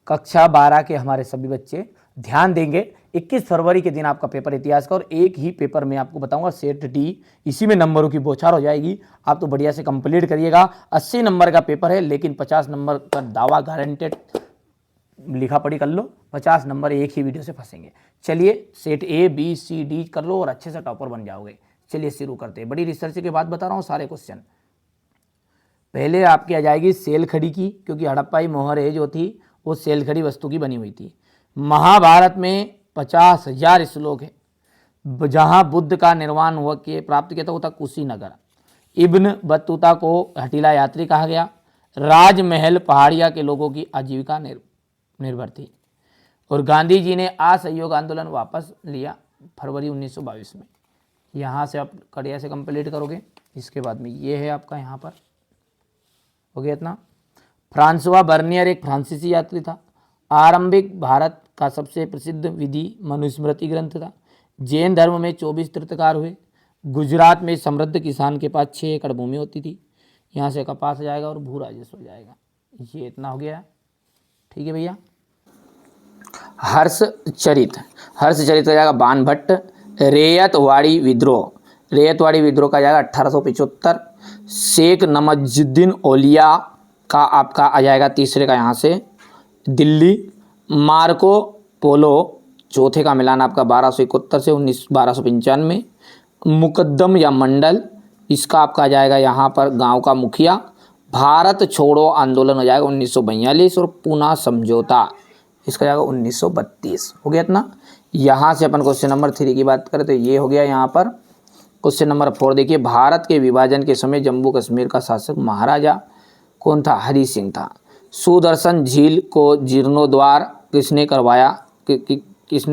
कक्षा 12 के हमारे सभी बच्चे ध्यान देंगे। 21 फरवरी के दिन आपका पेपर इतिहास का, और एक ही पेपर में आपको बताऊंगा सेट डी, इसी में नंबरों की बौछार हो जाएगी। आप तो बढ़िया से कंप्लीट करिएगा। 80 नंबर का पेपर है, लेकिन 50 नंबर का दावा गारंटेड, लिखा पढ़ी कर लो, 50 नंबर एक ही वीडियो से फंसेंगे। चलिए set A B C D कर लो और अच्छे से टॉपर बन जाओगे। चलिए शुरू करते हैं। बड़ी रिसर्च के बाद बता रहा हूँ सारे क्वेश्चन। पहले आपकी आ जाएगी सेल खड़ी की, क्योंकि हड़प्पाई मोहर जो थी वो सेल खड़ी वस्तु की बनी हुई थी। महाभारत में 50,000 श्लोक है। जहाँ बुद्ध का निर्वाण हुआ के प्राप्त किया था वो था कुशीनगर। इब्न बतूता को हटीला यात्री कहा गया। राजमहल पहाड़िया के लोगों की आजीविका निर्भर थी। और गांधी जी ने असहयोग आंदोलन वापस लिया फरवरी 1922 में। यहाँ से आप कड़िया से कंप्लीट करोगे। इसके बाद में ये है आपका, यहाँ पर हो गया इतना। फ्रांसवा बर्नियर एक फ्रांसीसी यात्री था। आरंभिक भारत का सबसे प्रसिद्ध विधि मनुस्मृति ग्रंथ था। जैन धर्म में 24 तीर्थकार हुए। गुजरात में समृद्ध किसान के पास 6 एकड़ भूमि होती थी। यहाँ से कपास हो जाएगा और भू राजस्व हो जाएगा। ये इतना हो गया, ठीक है भैया। हर्षचरित का जाएगा बाणभट्ट। रैयतवाड़ी विद्रोह का जाएगा 1875। शेख नमजुद्दीन औलिया का आपका आ जाएगा तीसरे का यहाँ से दिल्ली। मार्को पोलो चौथे का मिलान आपका 1271 से 1295। मुकद्दम या मंडल, इसका आपका आ जाएगा यहाँ पर गांव का मुखिया। भारत छोड़ो आंदोलन हो जाएगा 1942। और पूना समझौता, इसका जाएगा 1932। हो गया इतना। यहाँ से अपन क्वेश्चन नंबर 3 की बात करें तो ये हो गया यहाँ पर। क्वेश्चन नंबर 4 देखिए, भारत के विभाजन के समय जम्मू कश्मीर का शासक महाराजा कौन था? हरि सिंह था। सुदर्शन झील को जीर्णोद्वार किसने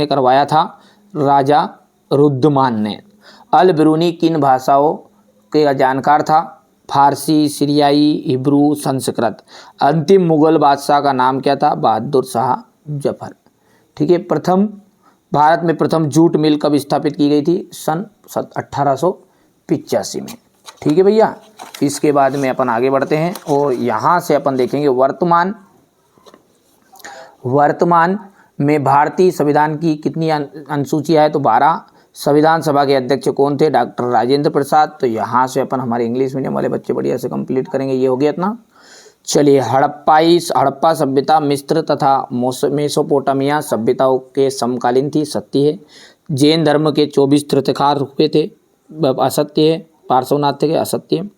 करवाया था? राजा रुद्रमान ने। अल बिरूनी किन भाषाओं के जानकार था? फारसी, सीरियाई, हिब्रू, संस्कृत। अंतिम मुगल बादशाह का नाम क्या था? बहादुर शाह जफर। ठीक है। भारत में प्रथम जूट मिल कब स्थापित की गई थी? सन 1885 में। ठीक है भैया। इसके बाद में अपन आगे बढ़ते हैं और यहाँ से अपन देखेंगे वर्तमान में भारतीय संविधान की कितनी अनुसूचियाँ है? तो 12। संविधान सभा के अध्यक्ष कौन थे? डॉक्टर राजेंद्र प्रसाद। तो यहाँ से अपन हमारे इंग्लिश मीडियम वाले बच्चे बढ़िया से कंप्लीट करेंगे। ये हो गया इतना। चलिए, हड़प्पा सभ्यता मिस्र तथा मेसोपोटामिया सभ्यताओं के समकालीन थी, सत्य है। जैन धर्म के 24 तीर्थकार हुए थे, असत्य है। पार्श्वनाथ थे, असत्य है।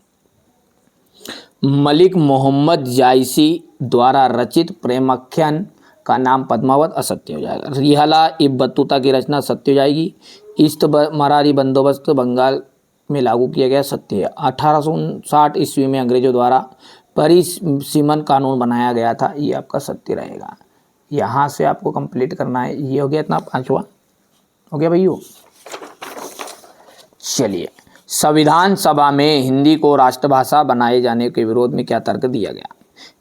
मलिक मोहम्मद जायसी द्वारा रचित प्रेमाख्यान का नाम पद्मावत, असत्य हो जाएगा। रिहाला इब्न बतूता की रचना, सत्य हो जाएगी। ईस्ट मरारी बंदोबस्त बंगाल में लागू किया गया, सत्य है। 1859 ईस्वी में अंग्रेजों द्वारा परिसीमन कानून बनाया गया था, ये आपका सत्य रहेगा। यहाँ से आपको कंप्लीट करना है। ये हो गया इतना, 5वां हो गया भैया। चलिए, संविधान सभा में हिंदी को राष्ट्रभाषा बनाए जाने के विरोध में क्या तर्क दिया गया?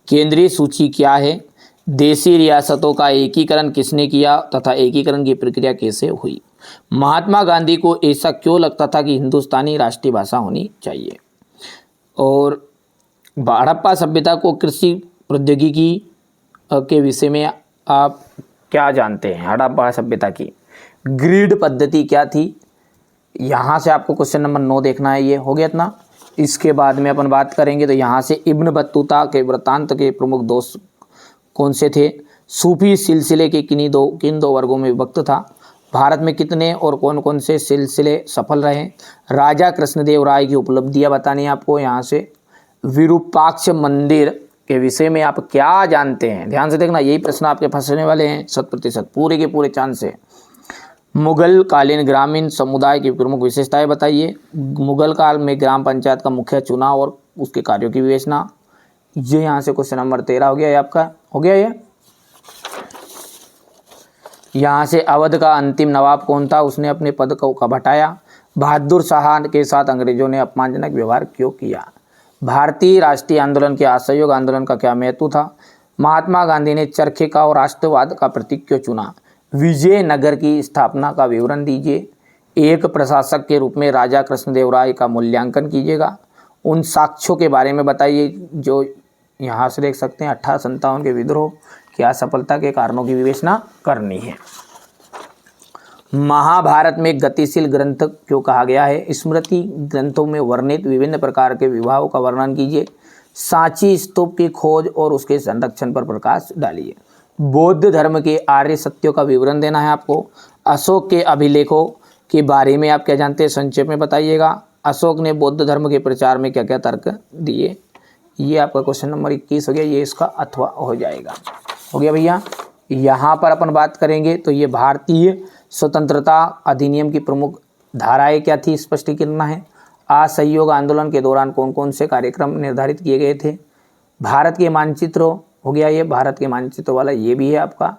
केंद्रीय सूची क्या है? देशी रियासतों का एकीकरण किसने किया तथा एकीकरण की प्रक्रिया कैसे हुई? महात्मा गांधी को ऐसा क्यों लगता था कि हिंदुस्तानी राष्ट्रीय भाषा होनी चाहिए? और हड़प्पा सभ्यता को कृषि प्रौद्योगिकी के विषय में आप क्या जानते हैं? हड़प्पा सभ्यता की ग्रिड पद्धति क्या थी? यहाँ से आपको क्वेश्चन नंबर 9 देखना है। ये हो गया इतना। इसके बाद में अपन बात करेंगे तो यहाँ से इब्न बतूता के वृत्तांत के प्रमुख दोष कौन से थे? सूफी सिलसिले के किन दो वर्गों में विभक्त था? भारत में कितने और कौन कौन से सिलसिले सफल रहे? राजा कृष्णदेव राय की उपलब्धियां बतानी है आपको। यहाँ से विरूपाक्ष मंदिर के विषय में आप क्या जानते हैं? ध्यान से देखना, यही प्रश्न आपके फंसने वाले हैं 100%, पूरे के पूरे चांस है। मुगल कालीन ग्रामीण समुदाय की प्रमुख विशेषताएं बताइए। मुगल काल में ग्राम पंचायत का मुखिया चुनाव और उसके कार्यों की विवेचना। ये यहाँ से क्वेश्चन नंबर 13 हो गया। ये आपका हो गया। ये यहाँ से अवध का अंतिम नवाब कौन था? उसने अपने पद को कब हटाया? बहादुर शाह के साथ अंग्रेजों ने अपमानजनक व्यवहार क्यों किया? भारतीय राष्ट्रीय आंदोलन के असहयोग आंदोलन का क्या महत्व था? महात्मा गांधी ने चरखे का और राष्ट्रवाद का प्रतीक क्यों चुना? विजयनगर की स्थापना का विवरण दीजिए। एक प्रशासक के रूप में राजा कृष्णदेव राय का मूल्यांकन कीजिएगा। उन साक्ष्यों के बारे में बताइए जो यहाँ से देख सकते हैं। 1857 के विद्रोह क्या सफलता के कारणों की विवेचना करनी है। महाभारत में गतिशील ग्रंथ क्यों कहा गया है? स्मृति ग्रंथों में वर्णित विभिन्न प्रकार के विवाहों का वर्णन कीजिए। सांची स्तूप की खोज और उसके संरक्षण पर प्रकाश डालिए। बौद्ध धर्म के आर्य सत्यों का विवरण देना है आपको। अशोक के अभिलेखों के बारे में आप क्या जानते हैं, संक्षेप में बताइएगा। अशोक ने बौद्ध धर्म के प्रचार में क्या क्या तर्क दिए। ये आपका क्वेश्चन नंबर 21 हो गया, ये इसका अथवा हो जाएगा। हो गया भैया। यहाँ पर अपन बात करेंगे तो ये भारतीय स्वतंत्रता अधिनियम की प्रमुख धाराएं क्या थी, स्पष्टीकरण है। असहयोग आंदोलन के दौरान कौन कौन से कार्यक्रम निर्धारित किए गए थे। भारत के मानचित्र हो गया, ये भारत के मानचित्र वाला ये भी है आपका।